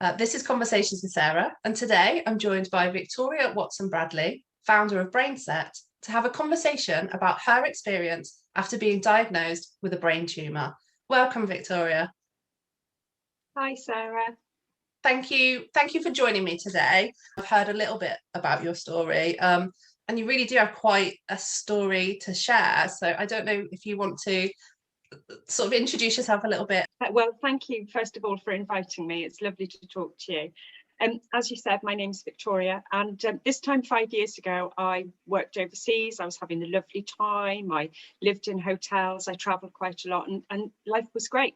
This is Conversations with Sarah, and today I'm joined by Victoria Watson-Bradley, founder of BrainSET, to have a conversation about her experience after being diagnosed with a brain tumour. Welcome, Victoria. Hi, Sarah. Thank you for joining me today. I've heard a little bit about your story, and you really do have quite a story to share. So I don't know if you want to sort of introduce yourself a little bit. Well, thank you, first of all, for inviting me. It's lovely to talk to you. As you said, my name's Victoria, and this time 5 years ago, I worked overseas. I was having a lovely time. I lived in hotels. I travelled quite a lot, and life was great.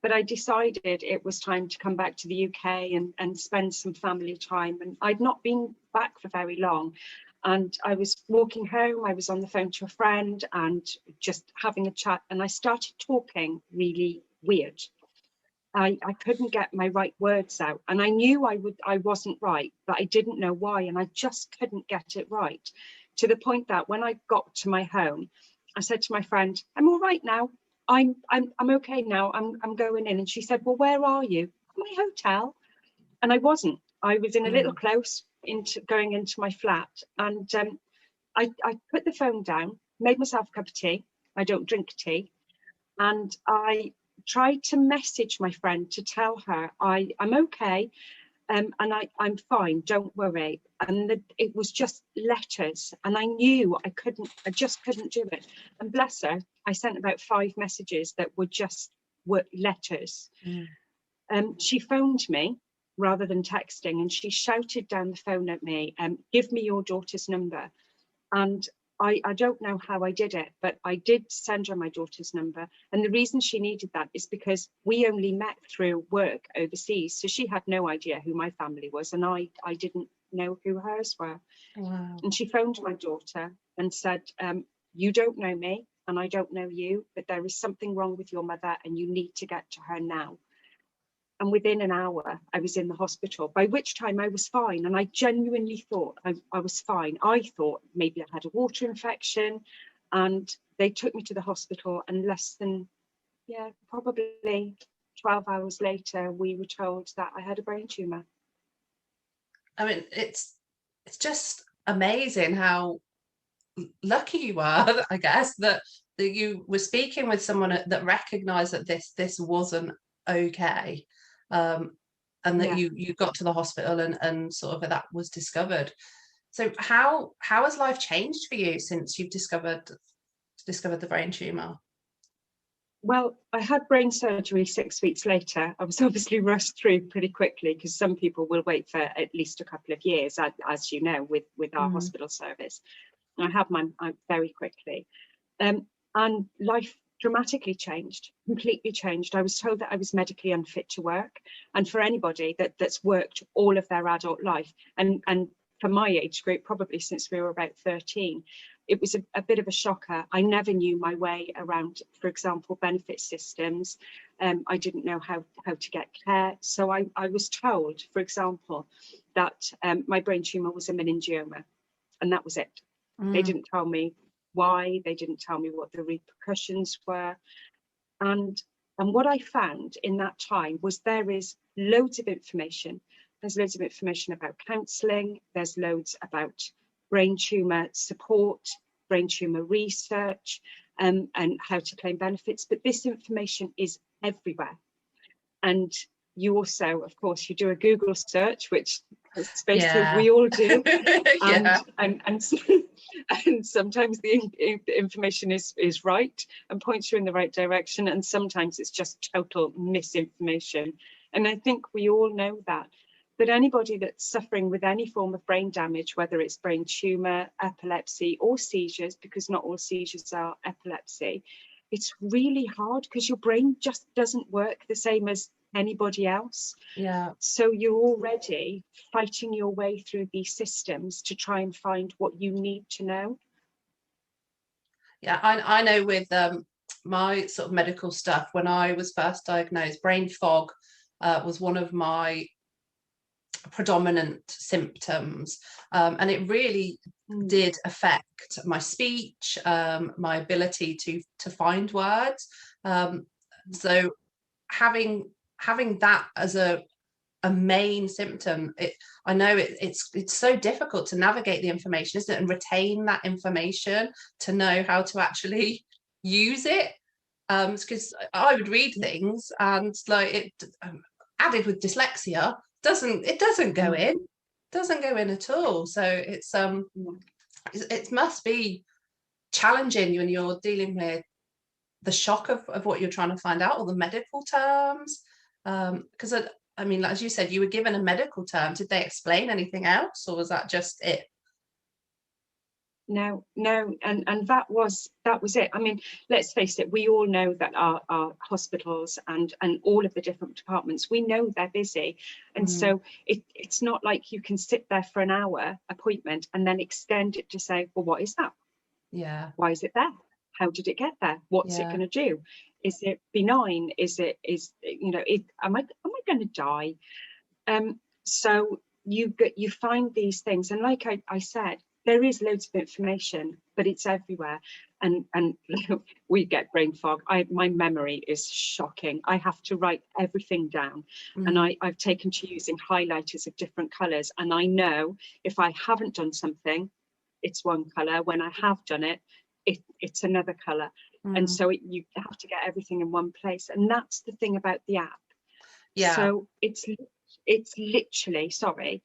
But I decided it was time to come back to the UK and spend some family time. And I'd not been back for very long. And I was walking home, I was on the phone to a friend and just having a chat, and I started talking really weird. I couldn't get my right words out, and I knew I wasn't right, but I didn't know why, and I just couldn't get it right. To the point that when I got to my home, I said to my friend, "I'm all right now. I'm okay now. I'm going in." And she said, "Well, where are you?" "My hotel." And I wasn't. I was in a little close going into my flat, and I put the phone down, made myself a cup of tea. I don't drink tea, and I tried to message my friend to tell her I'm okay, and I'm fine, don't worry. And it was just letters, and I knew I just couldn't do it. And bless her, I sent about 5 messages that were letters. She phoned me rather than texting, and she shouted down the phone at me, "Give me your daughter's number." And I don't know how I did it, but I did send her my daughter's number. And the reason she needed that is because we only met through work overseas. So she had no idea who my family was, and I didn't know who hers were. Wow. And she phoned my daughter and said, "You don't know me and I don't know you, but there is something wrong with your mother and you need to get to her now." And within an hour, I was in the hospital, by which time I was fine. And I genuinely thought I was fine. I thought maybe I had a water infection, and they took me to the hospital, and less than, probably 12 hours later, we were told that I had a brain tumour. I mean, it's just amazing how lucky you are, I guess, that you were speaking with someone that recognised that this wasn't okay. And that you got to the hospital and sort of that was discovered. So how has life changed for you since you've discovered the brain tumour? Well, I had brain surgery 6 weeks later. I was obviously rushed through pretty quickly, because some people will wait for at least a couple of years, as you know, with our hospital service. I had mine very quickly. And life dramatically changed, completely changed. I was told that I was medically unfit to work. And for anybody that's worked all of their adult life, and for my age group, probably since we were about 13, it was a bit of a shocker. I never knew my way around, for example, benefit systems. I didn't know how to get care. So I was told, for example, that my brain tumour was a meningioma, and that was it. They didn't tell me why, they didn't tell me what the repercussions were. And what I found in that time was there is loads of information. There's loads of information about counselling, there's loads about brain tumour support, brain tumour research, and how to claim benefits, but this information is everywhere. And you also, of course, you do a Google search, which let's face it, we all do. And sometimes the information is right and points you in the right direction, and sometimes it's just total misinformation. And I think we all know that. But anybody that's suffering with any form of brain damage, whether it's brain tumour, epilepsy, or seizures, because not all seizures are epilepsy, it's really hard because your brain just doesn't work the same as anybody else. So you're already fighting your way through these systems to try and find what you need to know. I know with my sort of medical stuff, when I was first diagnosed, brain fog was one of my predominant symptoms, and it really did affect my speech, my ability to find words. So having that as a a main symptom. I know it's so difficult to navigate the information, isn't it, and retain that information to know how to actually use it. Because I would read things and like it added with dyslexia doesn't go in at all. So it must be challenging when you're dealing with the shock of what you're trying to find out, or the medical terms. Because I mean, as you said, you were given a medical term. Did they explain anything else, or was that just it? No, and that was it. I mean, let's face it, we all know that our hospitals and all of the different departments, we know they're busy, and so it's not like you can sit there for an hour appointment and then extend it to say, well, what is that? Yeah. Why is it there? How did it get there? What's it going to do? Is it benign? Am I going to die? So you find these things, and like I said, there is loads of information, but it's everywhere, and we get brain fog. My memory is shocking. I have to write everything down, and I've taken to using highlighters of different colours, and I know if I haven't done something, it's one colour. When I have done it, it's another colour, and so you have to get everything in one place, and that's the thing about the app. So it's literally,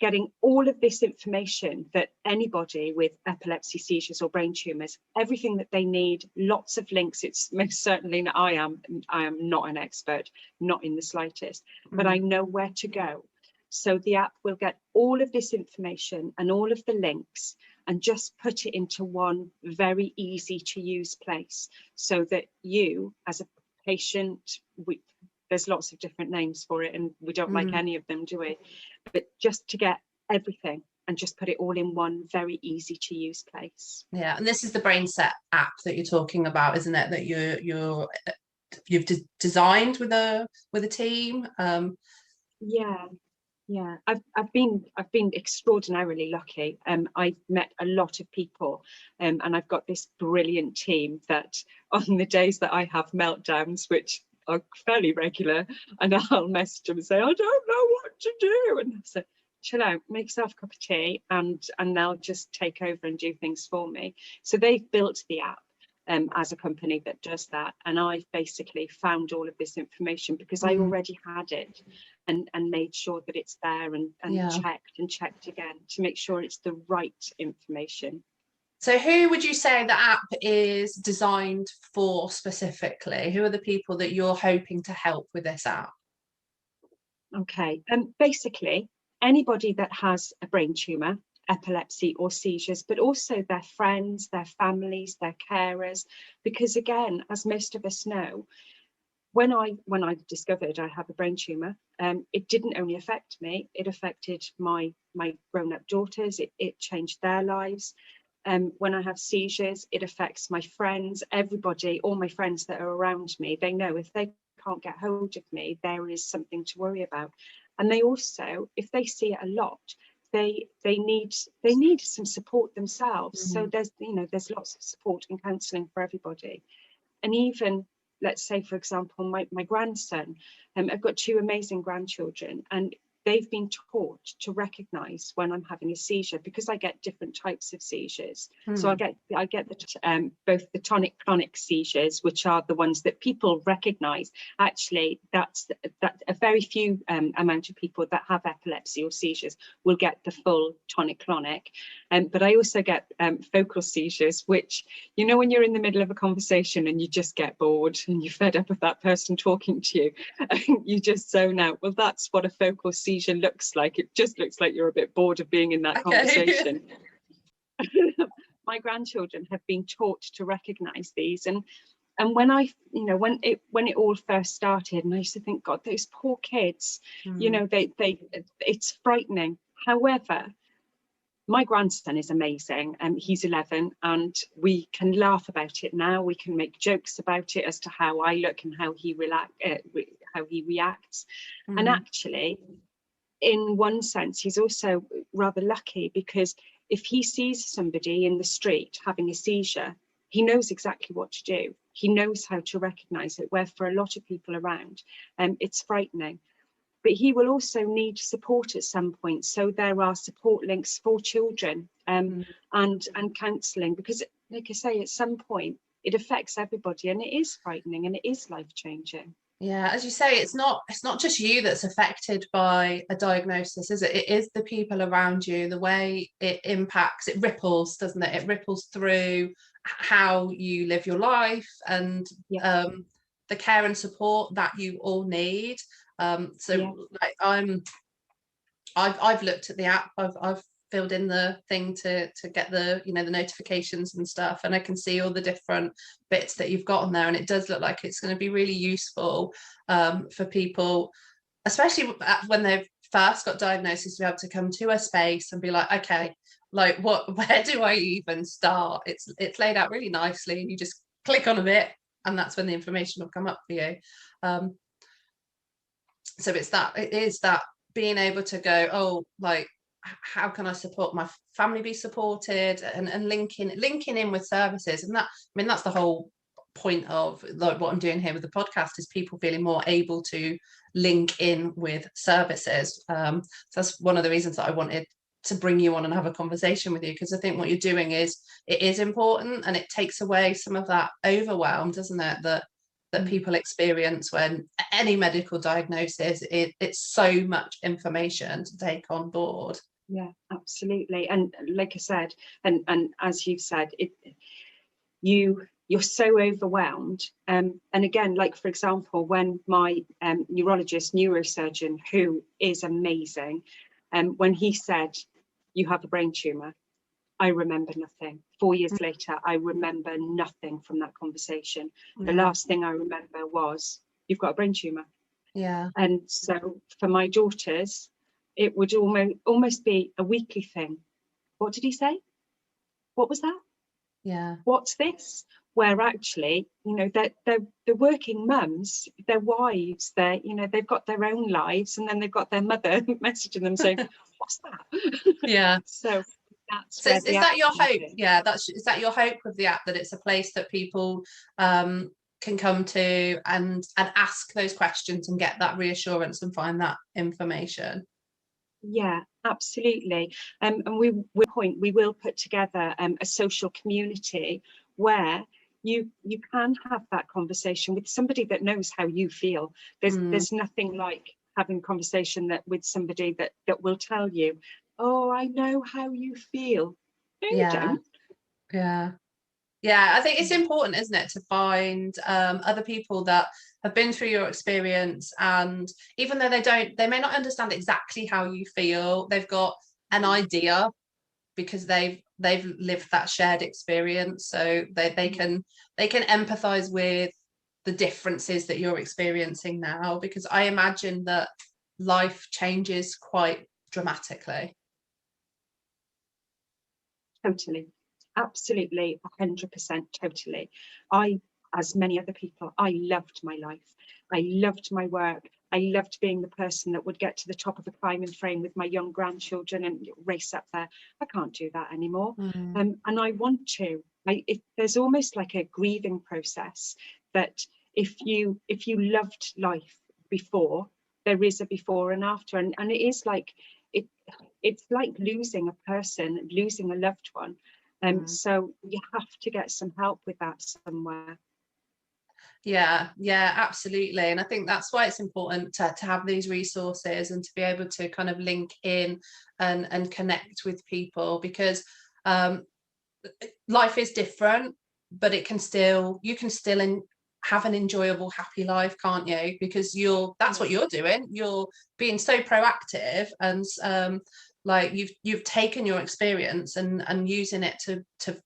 getting all of this information that anybody with epilepsy, seizures or brain tumours, everything that they need, lots of links. It's most certainly, I am not an expert, not in the slightest, but I know where to go. So the app will get all of this information and all of the links and just put it into one very easy to use place, so that you as a patient, there's lots of different names for it and we don't like any of them, do we? But just to get everything and just put it all in one very easy to use place. Yeah, and this is the BrainSET app that you're talking about, isn't it? That you've designed with a team. Yeah, I've been extraordinarily lucky. I've met a lot of people, and I've got this brilliant team that on the days that I have meltdowns, which are fairly regular, and I'll message them and say, I don't know what to do, and I say, chill out, make yourself a cup of tea, and they'll just take over and do things for me. So they've built the app as a company that does that, and I've basically found all of this information because I already had it, and made sure that it's there, and checked again to make sure it's the right information. So who would you say the app is designed for specifically? Who are the people that you're hoping to help with this app? Okay, basically anybody that has a brain tumour, epilepsy or seizures, but also their friends, their families, their carers, because again, as most of us know, when I discovered I have a brain tumour, it didn't only affect me, it affected my grown-up daughters, it changed their lives. When I have seizures, it affects my friends, everybody, all my friends that are around me. They know if they can't get hold of me, there is something to worry about. And they also, if they see it a lot, they need some support themselves. So there's lots of support and counselling for everybody. And even, let's say, for example, my grandson, I've got two amazing grandchildren, and they've been taught to recognise when I'm having a seizure, because I get different types of seizures. So I get both the tonic-clonic seizures, which are the ones that people recognise. Actually, that a very few amount of people that have epilepsy or seizures will get the full tonic-clonic. But I also get focal seizures, which, you know, when you're in the middle of a conversation and you just get bored and you're fed up of that person talking to you, you just zone out. Well, that's what a focal seizure looks like. It just looks like you're a bit bored of being in that conversation. My grandchildren have been taught to recognize these, and when when it all first started, and I used to think, God, those poor kids, you know, it's frightening. However, my grandson is amazing, and he's 11, and we can laugh about it now. We can make jokes about it as to how I look and how he reacts. And actually, in one sense, he's also rather lucky, because if he sees somebody in the street having a seizure, he knows exactly what to do. He knows how to recognise it, where for a lot of people around, it's frightening. but he will also need support at some point. So there are support links for children, and counselling, because like I say, at some point it affects everybody, and it is frightening and it is life-changing. Yeah, as you say, it's not just you that's affected by a diagnosis, is it? It is the people around you, the way it impacts, it ripples, doesn't it? It ripples through how you live your life, and the care and support that you all need. Like I've looked at the app, I've filled in the thing to get the the notifications and stuff, and I can see all the different bits that you've got on there, and it does look like it's going to be really useful for people, especially when they've first got diagnosis, to be able to come to a space and be like, okay, like where do I even start? It's laid out really nicely, and you just click on a bit and that's when the information will come up for you. So it is that being able to go, oh, like, how can I support my family, be supported, and linking in with services. And that, I mean, that's the whole point of like what I'm doing here with the podcast, is people feeling more able to link in with services. So that's one of the reasons that I wanted to bring you on and have a conversation with you, because I think what you're doing is important, and it takes away some of that overwhelm, doesn't it, that people experience when any medical diagnosis, it's so much information to take on board. Yeah, absolutely. And like I said, and as you've said, you're so overwhelmed. And again, like for example, when my neurosurgeon, who is amazing, when he said, you have a brain tumour, I remember nothing. 4 years later, I remember nothing from that conversation. The last thing I remember was, you've got a brain tumour. Yeah. And so for my daughters, it would almost be a weekly thing. What did he say? What was that? Yeah. What's this? Where actually, they're working mums, their wives, they've got their own lives, and then they've got their mother messaging them saying, what's that? Yeah. So that's so is that your hope? Yeah, is that your hope with the app, that it's a place that people can come to and ask those questions and get that reassurance and find that information? Yeah, absolutely. And we will put together a social community where you can have that conversation with somebody that knows how you feel. There's nothing like having a conversation with somebody that will tell you, oh, I know how you feel. No, you don't. Yeah, I think it's important, isn't it, to find other people that have been through your experience, and even though they may not understand exactly how you feel, they've got an idea because they've lived that shared experience, so they can empathize with the differences that you're experiencing now, because I imagine that life changes quite dramatically. Totally. Absolutely, 100%, totally. I, as many other people, I loved my life. I loved my work. I loved being the person that would get to the top of a climbing frame with my young grandchildren and race up there. I can't do that anymore. And I want to. There's almost like a grieving process, that if you loved life before, there is a before and after. And it is like, it's like losing a person, losing a loved one. So you have to get some help with that somewhere. Yeah, absolutely. And I think that's why it's important to have these resources and to be able to kind of link in and connect with people, because life is different, but you can still have an enjoyable, happy life, can't you? Because that's what you're doing. You're being so proactive, and like you've taken your experience and using it to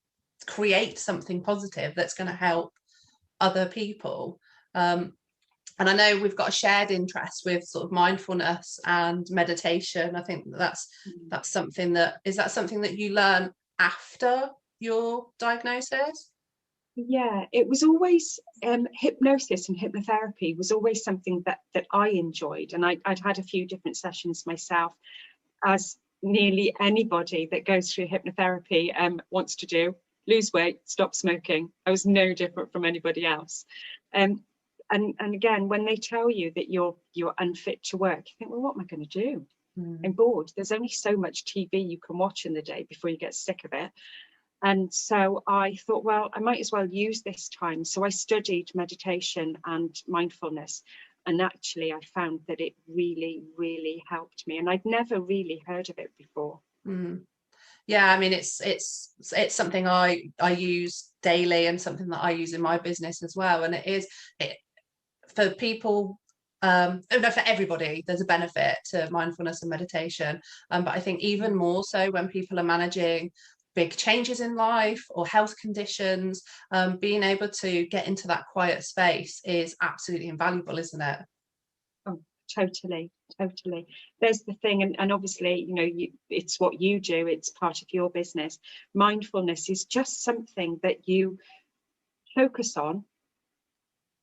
create something positive that's going to help other people. And I know we've got a shared interest with sort of mindfulness and meditation. I think that's something that you learn after your diagnosis. Yeah, it was always hypnosis and hypnotherapy was always something that I enjoyed, and I'd had a few different sessions myself, as nearly anybody that goes through hypnotherapy wants to do. Lose weight, stop smoking. I was no different from anybody else. And again, when they tell you that you're unfit to work, you think, well, what am I going to do? I'm bored. There's only so much TV you can watch in the day before you get sick of it. And so I thought, well, I might as well use this time. So I studied meditation and mindfulness. And actually, I found that it really, really helped me. And I'd never really heard of it before. Yeah, I mean, it's something I use daily, and something that I use in my business as well. And it for people, no, for everybody, there's a benefit to mindfulness and meditation. But I think even more so when people are managing big changes in life or health conditions, being able to get into that quiet space is absolutely invaluable, isn't it? Oh, totally. There's the thing, and obviously, you know, it's what you do, it's part of your business. Mindfulness is just something that you focus on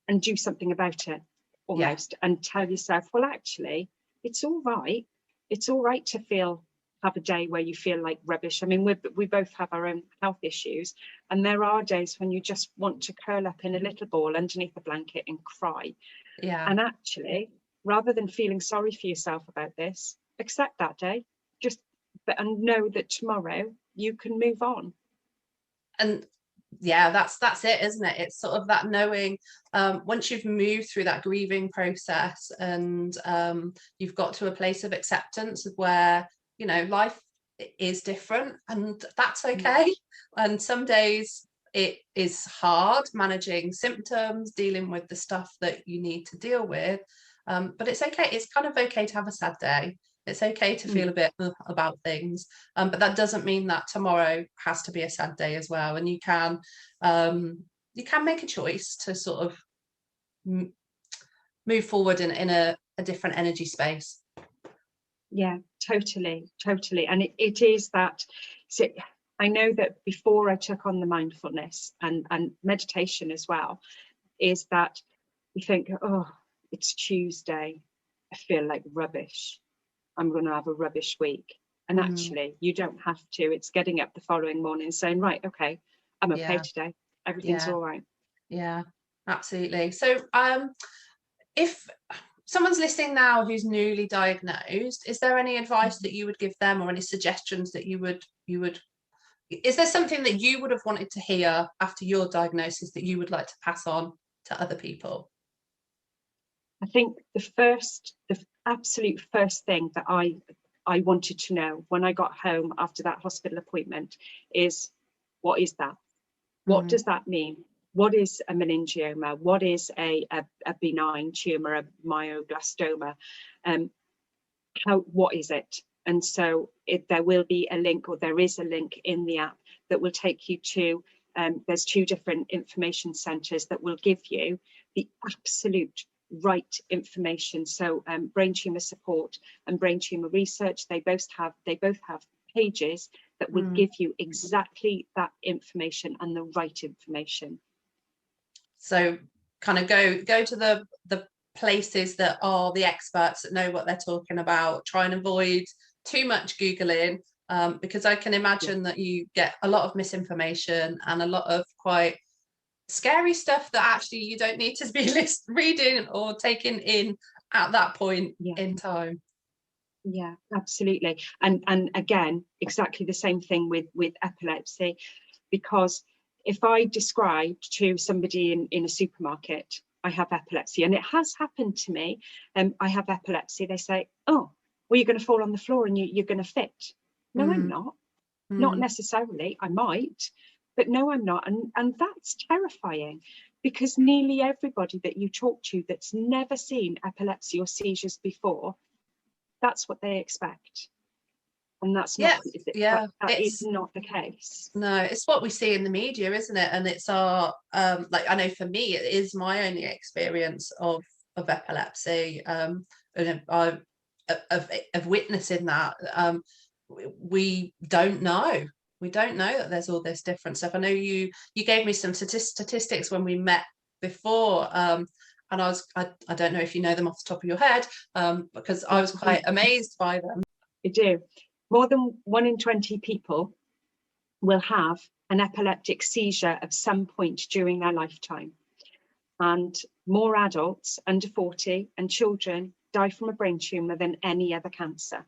and do something about it, almost, and tell yourself, well, actually, it's all right. It's all right to have a day where you feel like rubbish. I mean, we both have our own health issues, and there are days when you just want to curl up in a little ball underneath a blanket and cry. And actually, rather than feeling sorry for yourself about this, accept that day, and know that tomorrow you can move on. And yeah, that's it, isn't it? It's sort of that knowing, once you've moved through that grieving process, and you've got to a place of acceptance of where, you know, life is different, and that's okay. And some days it is hard managing symptoms, dealing with the stuff that you need to deal with, but it's okay. It's kind of okay to have a sad day. It's okay to feel a bit about things, but that doesn't mean that tomorrow has to be a sad day as well. And you can make a choice to sort of move forward in a different energy space. Yeah, totally. And it is that. So I know that before I took on the mindfulness and meditation as well, is that you think, oh, it's Tuesday, I feel like rubbish, I'm going to have a rubbish week. And actually, you don't have to. It's getting up the following morning saying, right, okay, I'm okay today. Everything's all right. Yeah, absolutely. So if someone's listening now who's newly diagnosed, is there any advice that you would give them, or any suggestions that you would is there something that you would have wanted to hear after your diagnosis that you would like to pass on to other people? I think the absolute first thing that I wanted to know when I got home after that hospital appointment is, what is that? What does that mean? What is a meningioma? What is a benign tumour, a myoblastoma? What is it? And so there will be a link, or there is a link in the app that will take you to, there's 2 different information centres that will give you the absolute right information. So brain tumour support and brain tumour research, they both have pages that will give you exactly that information and the right information. So kind of go to the places that are the experts that know what they're talking about. Try and avoid too much Googling, because I can imagine that you get a lot of misinformation and a lot of quite scary stuff that actually you don't need to be reading or taking in at that point in time. Yeah, absolutely. And again, exactly the same thing with epilepsy, because if I describe to somebody in a supermarket, I have epilepsy, and it has happened to me, I have epilepsy, they say, oh, well, you're going to fall on the floor and you're going to fit. No, I'm not. Not necessarily. I might, but no, I'm not. And that's terrifying, because nearly everybody that you talk to that's never seen epilepsy or seizures before, that's what they expect. And that's not, that is not the case. No, it's what we see in the media, isn't it? And it's our like, I know for me it is my only experience of epilepsy, and of witnessing that. We don't know that there's all this different stuff. I know you gave me some statistics when we met before, and I don't know if you know them off the top of your head, because I was quite amazed by them. I do. More than 1 in 20 people will have an epileptic seizure at some point during their lifetime. and more adults under 40 and children die from a brain tumour than any other cancer.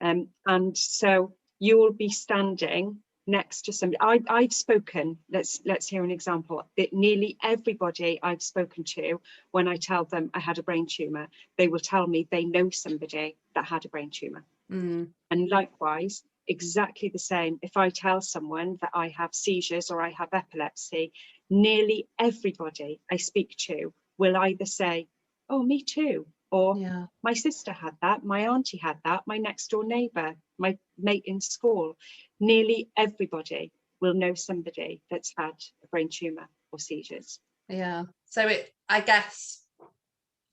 And so you will be standing next to somebody. I've spoken, let's hear an example, that nearly everybody I've spoken to, when I tell them I had a brain tumour, they will tell me they know somebody that had a brain tumour. And likewise, exactly the same, if I tell someone that I have seizures or I have epilepsy, nearly everybody I speak to will either say, oh, me too, or my sister had that, my auntie had that, my next door neighbour, my mate in school. Nearly everybody will know somebody that's had a brain tumour or seizures. So I guess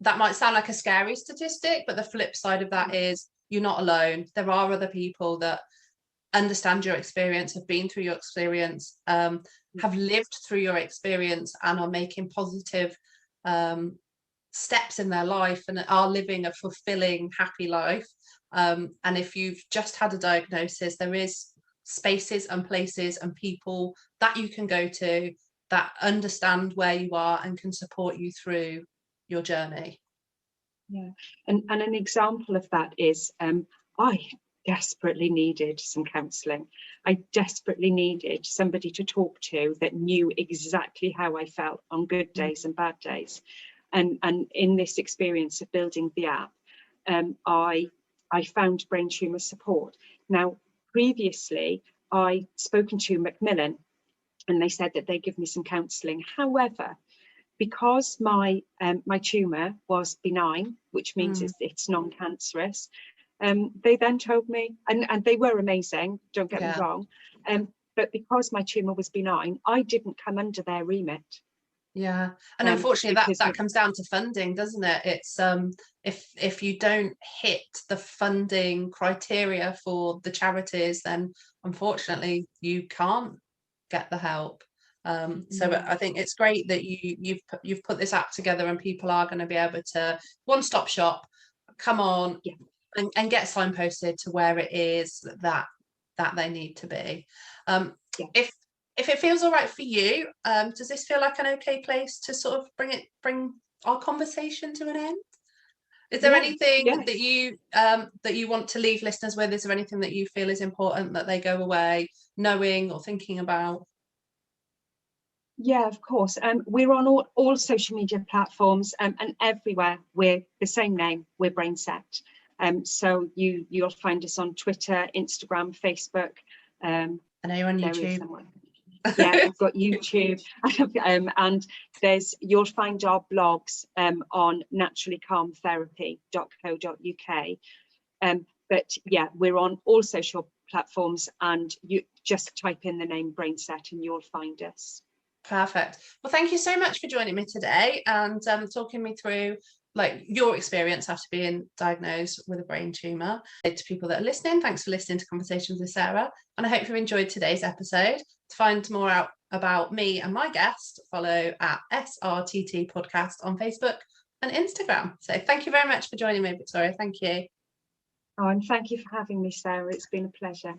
that might sound like a scary statistic, but the flip side of that is you're not alone. There are other people that understand your experience, have been through your experience, have lived through your experience, and are making positive steps in their life and are living a fulfilling, happy life. And if you've just had a diagnosis, there is spaces and places and people that you can go to that understand where you are and can support you through your journey. And an example of that is I desperately needed some counselling. I desperately needed somebody to talk to that knew exactly how I felt on good days and bad days. And in this experience of building the app, I found brain tumour support. Now, previously, I'd spoken to Macmillan and they said that they'd give me some counselling. However, because my tumour was benign, which means it's non-cancerous, they then told me, and they were amazing, don't get me wrong, but because my tumour was benign, I didn't come under their remit. And unfortunately that comes down to funding, doesn't it? It's if you don't hit the funding criteria for the charities, then unfortunately you can't get the help. So I think it's great that you've put this app together and people are going to be able to one-stop shop, come on and get signposted to where it is that they need to be. If it feels all right for you, does this feel like an okay place to sort of bring our conversation to an end? Is there anything that you want to leave listeners with? Is there anything that you feel is important that they go away knowing or thinking about? Yeah, of course. We're on all social media platforms and everywhere we're the same name, we're BrainSET. So you'll find us on Twitter, Instagram, Facebook. I know you're on YouTube. We've got YouTube, and you'll find our blogs on naturallycalmtherapy.co.uk. But we're on all social platforms, and you just type in the name BrainSET and you'll find us. Perfect. Well, thank you so much for joining me today and talking me through your experience after being diagnosed with a brain tumour. To people that are listening, thanks for listening to Conversations with Sarah, and I hope you enjoyed today's episode. To find more out about me and my guest, follow at SRTT Podcast on Facebook and Instagram. So thank you very much for joining me, Victoria. Thank you. And thank you for having me, Sarah. It's been a pleasure.